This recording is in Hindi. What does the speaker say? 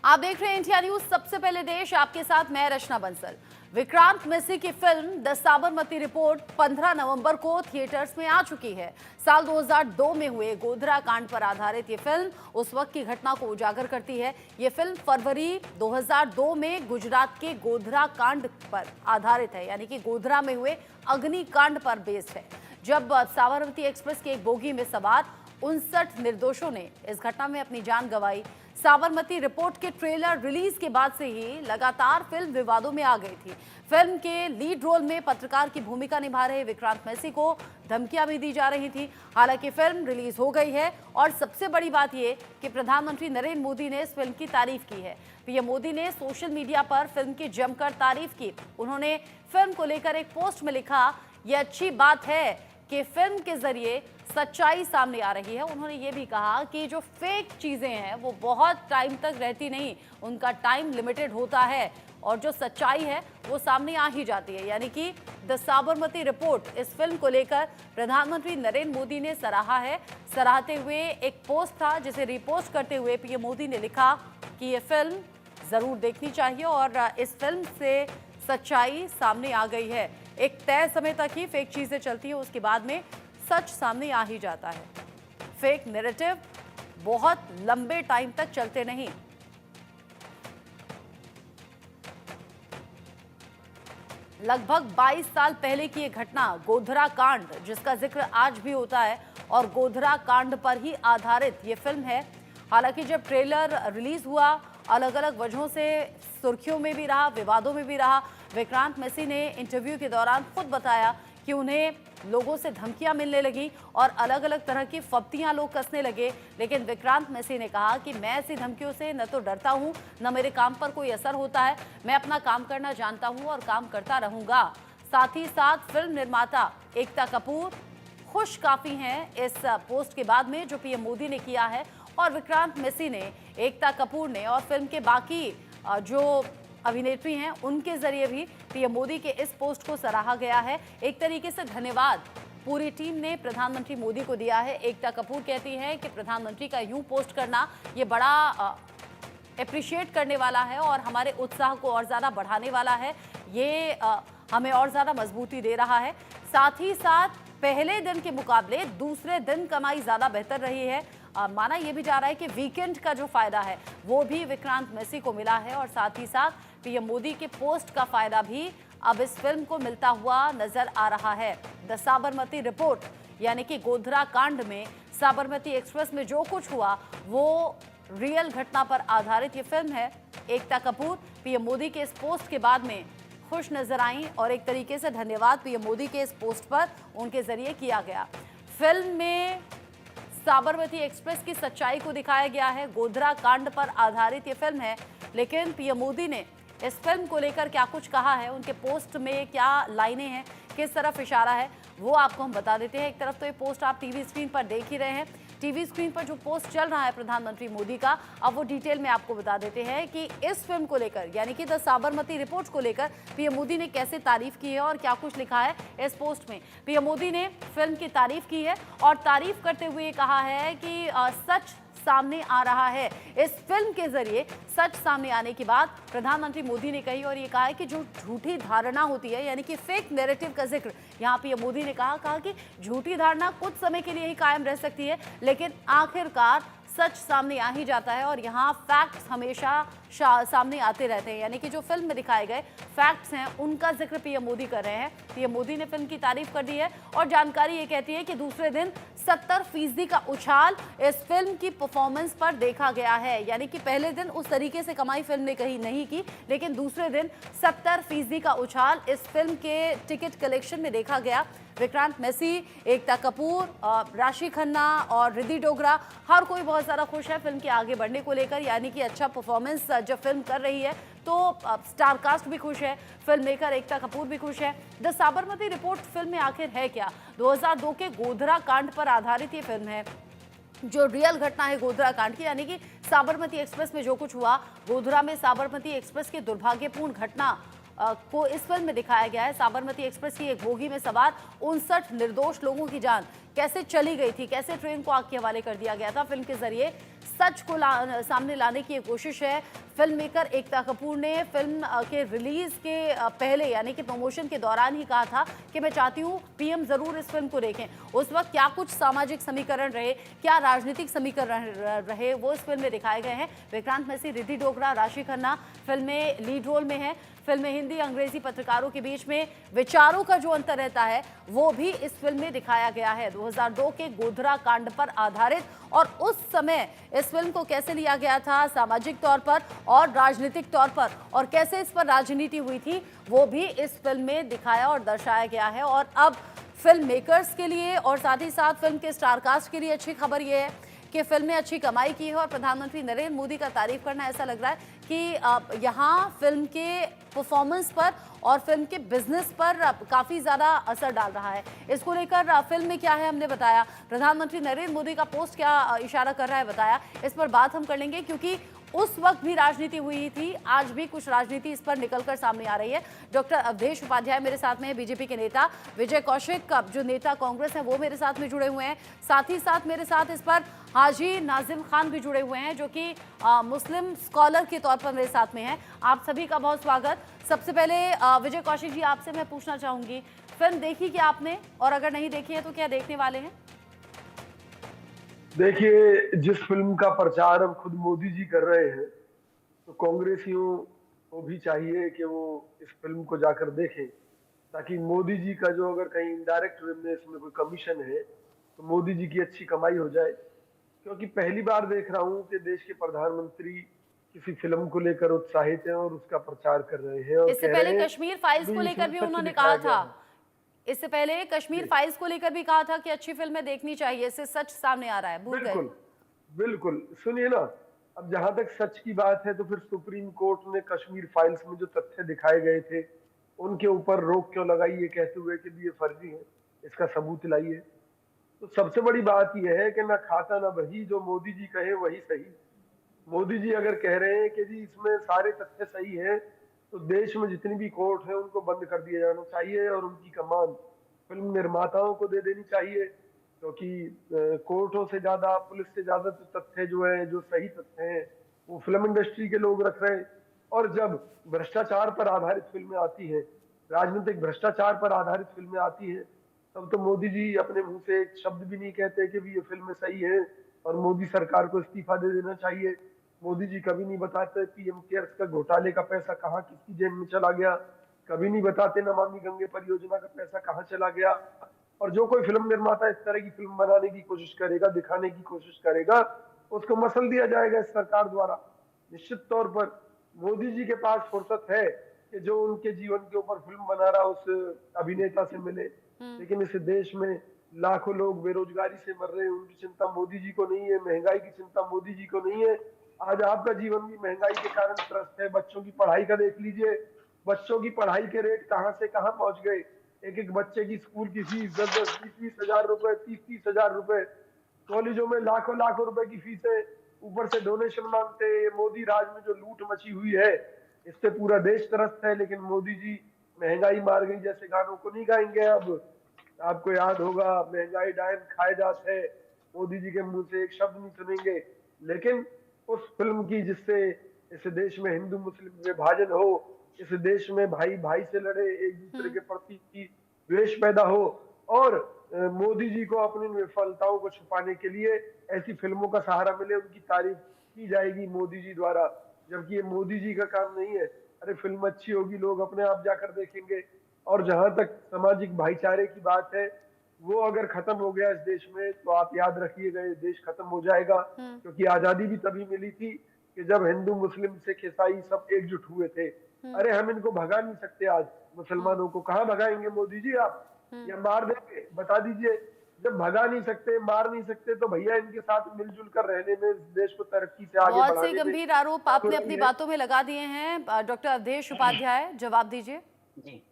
आप देख रहे हैं इंडिया न्यूज। सबसे पहले देश, आपके साथ मैं रचना बंसल। विक्रांत मैसी की फिल्म द साबरमती रिपोर्ट 15 नवंबर को थिएटर्स में आ चुकी है। साल 2002 में हुए गोधरा कांड पर आधारित ये फिल्म उस वक्त की घटना को उजागर करती है। ये फिल्म फरवरी 2002 में गुजरात के गोधरा कांड पर आधारित है, यानी कि गोधरा में हुए अग्निकांड पर बेस्ड है, जब साबरमती एक्सप्रेस की एक बोगी में सवार 59 निर्दोषों ने इस घटना में अपनी जान गंवाई। साबरमती रिपोर्ट के ट्रेलर रिलीज के बाद से ही लगातार फिल्म विवादों में आ गई थी। फिल्म के लीड रोल में पत्रकार की भूमिका निभा रहे विक्रांत मैसी को धमकियां भी दी जा रही थी। हालांकि फिल्म रिलीज हो गई है और सबसे बड़ी बात यह कि प्रधानमंत्री नरेंद्र मोदी ने इस फिल्म की तारीफ की है। पीएम मोदी ने सोशल मीडिया पर फिल्म की जमकर तारीफ की। उन्होंने फिल्म को लेकर एक पोस्ट में लिखा, यह अच्छी बात है कि फिल्म के जरिए सच्चाई सामने आ रही है। उन्होंने ये भी कहा कि जो फेक चीजें हैं वो बहुत टाइम तक रहती नहीं, उनका टाइम लिमिटेड होता है और जो सच्चाई है वो सामने आ ही जाती है। यानी कि द साबरमती रिपोर्ट, इस फिल्म को लेकर प्रधानमंत्री नरेंद्र मोदी ने सराहा है। सराहते हुए एक पोस्ट था जिसे रिपोस्ट करते हुए पीएम मोदी ने लिखा कि ये फिल्म जरूर देखनी चाहिए और इस फिल्म से सच्चाई सामने आ गई है। एक तय समय तक ही फेक चीजें चलती है, उसके बाद में सच सामने आ ही जाता है। फेक नैरेटिव बहुत लंबे टाइम तक चलते नहीं। लगभग 22 साल पहले की यह घटना गोधरा कांड, जिसका जिक्र आज भी होता है, और गोधरा कांड पर ही आधारित ये फिल्म है। हालांकि जब ट्रेलर रिलीज हुआ, अलग अलग वजहों से सुर्खियों में भी रहा, विवादों में भी रहा। विक्रांत मैसी ने इंटरव्यू के दौरान खुद बताया कि उन्हें लोगों से धमकियां मिलने लगी और अलग अलग तरह की फप्तियां लोग कसने लगे। लेकिन विक्रांत मैसी ने कहा कि मैं ऐसी धमकियों से न तो डरता हूं, न मेरे काम पर कोई असर होता है। मैं अपना काम करना जानता हूं और काम करता रहूंगा। साथ ही साथ फिल्म निर्माता एकता कपूर खुश काफी हैं इस पोस्ट के बाद में जो पीएम मोदी ने किया है। और विक्रांत मैसी ने, एकता कपूर ने और फिल्म के बाकी जो अभिनेत्री हैं उनके जरिए भी पीएम मोदी के इस पोस्ट को सराहा गया है। एक तरीके से धन्यवाद पूरी टीम ने प्रधानमंत्री मोदी को दिया है। एकता कपूर कहती है कि प्रधानमंत्री का यूं पोस्ट करना ये बड़ा अप्रिशिएट करने वाला है और हमारे उत्साह को और ज़्यादा बढ़ाने वाला है। ये हमें और ज़्यादा मजबूती दे रहा है। साथ ही साथ पहले दिन के मुकाबले दूसरे दिन कमाई ज़्यादा बेहतर रही है। माना यह भी जा रहा है कि वीकेंड का जो फायदा है वो भी विक्रांत मैसी को मिला है और साथ ही साथ पीएम मोदी के पोस्ट का फायदा भी अब इस फिल्म को मिलता हुआ नजर आ रहा है। द साबरमती रिपोर्ट यानी कि गोधरा कांड में साबरमती एक्सप्रेस में जो कुछ हुआ वो रियल घटना पर आधारित ये फिल्म है। एकता कपूर पीएम मोदी के इस पोस्ट के बाद में खुश नजर आई और एक तरीके से धन्यवाद पीएम मोदी के इस पोस्ट पर उनके जरिए किया गया। फिल्म में साबरमती एक्सप्रेस की सच्चाई को दिखाया गया है। गोधरा कांड पर आधारित ये फिल्म है, लेकिन पीएम मोदी ने इस फिल्म को लेकर क्या कुछ कहा है, उनके पोस्ट में क्या लाइनें हैं, किस तरफ इशारा है, वो आपको हम बता देते हैं। एक तरफ तो ये पोस्ट आप टीवी स्क्रीन पर देख ही रहे हैं। टीवी स्क्रीन पर जो पोस्ट चल रहा है प्रधानमंत्री मोदी का, अब वो डिटेल में आपको बता देते हैं कि इस फिल्म को लेकर यानी कि द साबरमती रिपोर्ट को लेकर पीएम मोदी ने कैसे तारीफ की है और क्या कुछ लिखा है इस पोस्ट में। पीएम मोदी ने फिल्म की तारीफ की है और तारीफ करते हुए कहा है कि सच सामने आ रहा है। इस फिल्म के जरिए सच सामने आने की बात प्रधानमंत्री मोदी ने कही और ये कहा है कि जो झूठी धारणा होती है यानी कि फेक नैरेटिव का जिक्र यहाँ पीएम मोदी ने कहा कि झूठी धारणा कुछ समय के लिए ही कायम रह सकती है, लेकिन आखिरकार सच सामने आ ही जाता है और यहाँ फैक्ट्स हमेशा सामने आते रहते हैं। यानी कि जो फिल्म में दिखाए गए फैक्ट्स हैं उनका जिक्र पीएम मोदी कर रहे हैं। पीएम मोदी ने फिल्म की तारीफ कर दी है और जानकारी ये कहती है कि दूसरे दिन 70% का उछाल इस फिल्म की परफॉर्मेंस पर देखा गया है। यानी कि पहले दिन उस तरीके से कमाई फिल्म ने कहीं नहीं की, लेकिन दूसरे दिन 70% का उछाल इस फिल्म के टिकट कलेक्शन में देखा गया। विक्रांत मैसी, एकता कपूर, राशि खन्ना और रिद्धि डोगरा, हर कोई बहुत ज़्यादा खुश है फिल्म के आगे बढ़ने को लेकर। यानी कि अच्छा परफॉर्मेंस जब फिल्म कर रही है तो स्टार कास्ट भी खुश है, फिल्म मेकर एकता कपूर भी खुश है। द साबरमती रिपोर्ट फिल्म में आखिर है क्या? 2002 के गोधरा कांड पर आधारित ये फिल्म है। जो रियल घटना है गोधरा कांड की, यानी कि साबरमती एक्सप्रेस में जो कुछ हुआ, गोधरा में साबरमती एक्सप्रेस की दुर्भाग्यपूर्ण घटना को इस फिल्म में दिखाया गया है। साबरमती एक्सप्रेस की एक बोगी में सवार 59 निर्दोष लोगों की जान कैसे चली गई थी, कैसे ट्रेन को आग के हवाले कर दिया गया था। फिल्म के जरिए सच को सामने लाने की कोशिश है। फिल्म मेकर एकता कपूर ने फिल्म के रिलीज के पहले यानी कि प्रमोशन के दौरान ही कहा था कि मैं चाहती हूँ पीएम जरूर इस फिल्म को देखें। उस वक्त क्या कुछ सामाजिक समीकरण रहे, क्या राजनीतिक समीकरण रहे, वो इस फिल्म में दिखाए गए हैं। विक्रांत मैसी, रिद्धि डोगरा, राशि खन्ना फिल्म में लीड रोल में है। फिल्म में हिंदी अंग्रेजी पत्रकारों के बीच में विचारों का जो अंतर रहता है वो भी इस फिल्म में दिखाया गया है। 2002 के गोधरा कांड पर आधारित, और उस समय इस फिल्म को कैसे लिया गया था सामाजिक तौर पर और राजनीतिक तौर पर, और कैसे इस पर राजनीति हुई थी, वो भी इस फिल्म में दिखाया और दर्शाया गया है। और अब फिल्म मेकर्स के लिए और साथ ही साथ फिल्म के स्टारकास्ट के लिए अच्छी खबर ये है कि फिल्म ने अच्छी कमाई की है और प्रधानमंत्री नरेंद्र मोदी का तारीफ करना ऐसा लग रहा है कि यहाँ फिल्म के परफॉर्मेंस पर और फिल्म के बिजनेस पर काफ़ी ज़्यादा असर डाल रहा है। इसको लेकर फिल्म में क्या है हमने बताया, प्रधानमंत्री नरेंद्र मोदी का पोस्ट क्या इशारा कर रहा है बताया। इस पर बात हम कर लेंगे क्योंकि उस वक्त भी राजनीति हुई थी, आज भी कुछ राजनीति इस पर निकलकर सामने आ रही है। डॉक्टर अवधेश उपाध्याय मेरे साथ में है, बीजेपी के नेता। विजय कौशिक जो नेता कांग्रेस है वो मेरे साथ में जुड़े हुए हैं। साथ ही साथ मेरे साथ इस पर हाजी नाजिम खान भी जुड़े हुए हैं जो कि मुस्लिम स्कॉलर के तौर पर मेरे साथ में हैं। आप सभी का बहुत स्वागत। सबसे पहले विजय कौशिक जी, आपसे मैं पूछना चाहूंगी, फिल्म देखी क्या आपने, और अगर नहीं देखी है तो क्या देखने वाले हैं? देखिए, जिस फिल्म का प्रचार अब खुद मोदी जी कर रहे हैं तो कांग्रेसियों को भी चाहिए कि वो इस फिल्म को जाकर देखें, ताकि मोदी जी का जो अगर कहीं इनडायरेक्ट वे में इसमें कोई कमीशन है तो मोदी जी की अच्छी कमाई हो जाए। क्योंकि पहली बार देख रहा हूं कि देश के प्रधानमंत्री किसी फिल्म को लेकर उत्साहित हैं और उसका प्रचार कर रहे हैं और इससे कह पहले रहे हैं कश्मीर फाइल्स को कि लेकर इसमें भी सच उन्होंने दिखाया कहा गया था, है। इससे पहले कश्मीर फाइल्स को लेकर भी कहा था कि अच्छी फिल्में देखनी चाहिए, इससे सच सामने आ रहा है, भूल गए? बिल्कुल बिल्कुल, सुनिए ना, अब जहां तक सच की बात है तो फिर सुप्रीम कोर्ट ने कश्मीर फाइल्स में जो तथ्य दिखाए गए थे उनके ऊपर रोक क्यों लगाई, ये कहते हुए कि ये फर्जी है, इसका सबूत लाइए। तो सबसे बड़ी बात यह है कि ना खाता ना बही, जो मोदी जी कहे वही सही। मोदी जी अगर कह रहे हैं कि जी इसमें सारे तथ्य सही हैं तो देश में जितनी भी कोर्ट है उनको बंद कर दिया जाना चाहिए और उनकी कमान फिल्म निर्माताओं को दे देनी चाहिए, क्योंकि कोर्टों से ज्यादा, पुलिस से ज्यादा तो तथ्य जो है, जो सही तथ्य हैं, वो फिल्म इंडस्ट्री के लोग रख रहे हैं। और जब भ्रष्टाचार पर आधारित फिल्में आती हैं, राजनीतिक भ्रष्टाचार पर आधारित फिल्में आती हैं, तब तो मोदी जी अपने मुंह से एक शब्द भी नहीं कहते कि भी ये फिल्म सही है और मोदी सरकार को इस्तीफा दे देना चाहिए। मोदी जी कभी नहीं बताते पीएम केयर्स का घोटाले का पैसा कहाँ किसकी जेब में चला गया, कभी नहीं बताते नमामि गंगे परियोजना का पैसा कहाँ चला गया। और जो कोई फिल्म निर्माता इस तरह की फिल्म बनाने की कोशिश करेगा, दिखाने की कोशिश करेगा, उसको मसल दिया जाएगा इस सरकार द्वारा। निश्चित तौर पर मोदी जी के पास फुर्सत है कि जो उनके जीवन के ऊपर फिल्म बना रहा उस अभिनेता से मिले, लेकिन इस देश में लाखों लोग बेरोजगारी से मर रहे हैं, उनकी चिंता मोदी जी को नहीं है, महंगाई की चिंता मोदी जी को नहीं है। आज आपका जीवन भी महंगाई के कारण त्रस्त है। बच्चों की पढ़ाई का देख लीजिए, बच्चों की पढ़ाई के रेट कहां से कहां पहुंच गए। एक एक बच्चे की स्कूल की फीस 10-10, 20-20 हजार रुपए, 30-30 हजार रुपए, कॉलेजों में लाखों लाखों रुपए की फीसें, ऊपर से डोनेशन मांगते हैं। ये मोदी राज में जो लूट मची हुई है इससे पूरा देश त्रस्त है, लेकिन मोदी जी महंगाई मार गई जैसे गानों को नहीं गाएंगे। अब आपको याद होगा, महंगाई डायन खाए जाते हैं, मोदी जी के मुंह से एक शब्द नहीं सुनेंगे। लेकिन उस फिल्म की जिससे इस देश में हिंदू मुस्लिम विभाजन हो, इस देश में भाई भाई से लड़े, एक दूसरे के प्रति द्वेष पैदा हो, और मोदी जी को अपनी विफलताओं को छुपाने के लिए ऐसी फिल्मों का सहारा मिले, उनकी तारीफ की जाएगी मोदी जी द्वारा, जबकि ये मोदी जी का काम नहीं है। अरे फिल्म अच्छी होगी, लोग अपने आप जाकर देखेंगे। और जहां तक सामाजिक भाईचारे की बात है, वो अगर खत्म हो गया इस देश में तो आप याद रखिएगा ये देश खत्म हो जाएगा। क्योंकि आजादी भी तभी मिली थी कि जब हिंदू मुस्लिम सिख ईसाई सब एकजुट हुए थे। अरे हम इनको भगा नहीं सकते, आज मुसलमानों को कहाँ भगाएंगे मोदी जी आप, या मार देंगे? बता दीजिए। जब भगा नहीं सकते, मार नहीं सकते, तो भैया इनके साथ मिलजुल कर रहने में, इस देश को तरक्की से आगे बहुत बढ़ाने से में गंभीर आरोप आपने अपनी बातों में लगा दिए हैं। डॉक्टर अवधेश उपाध्याय, जवाब दीजिए। जी,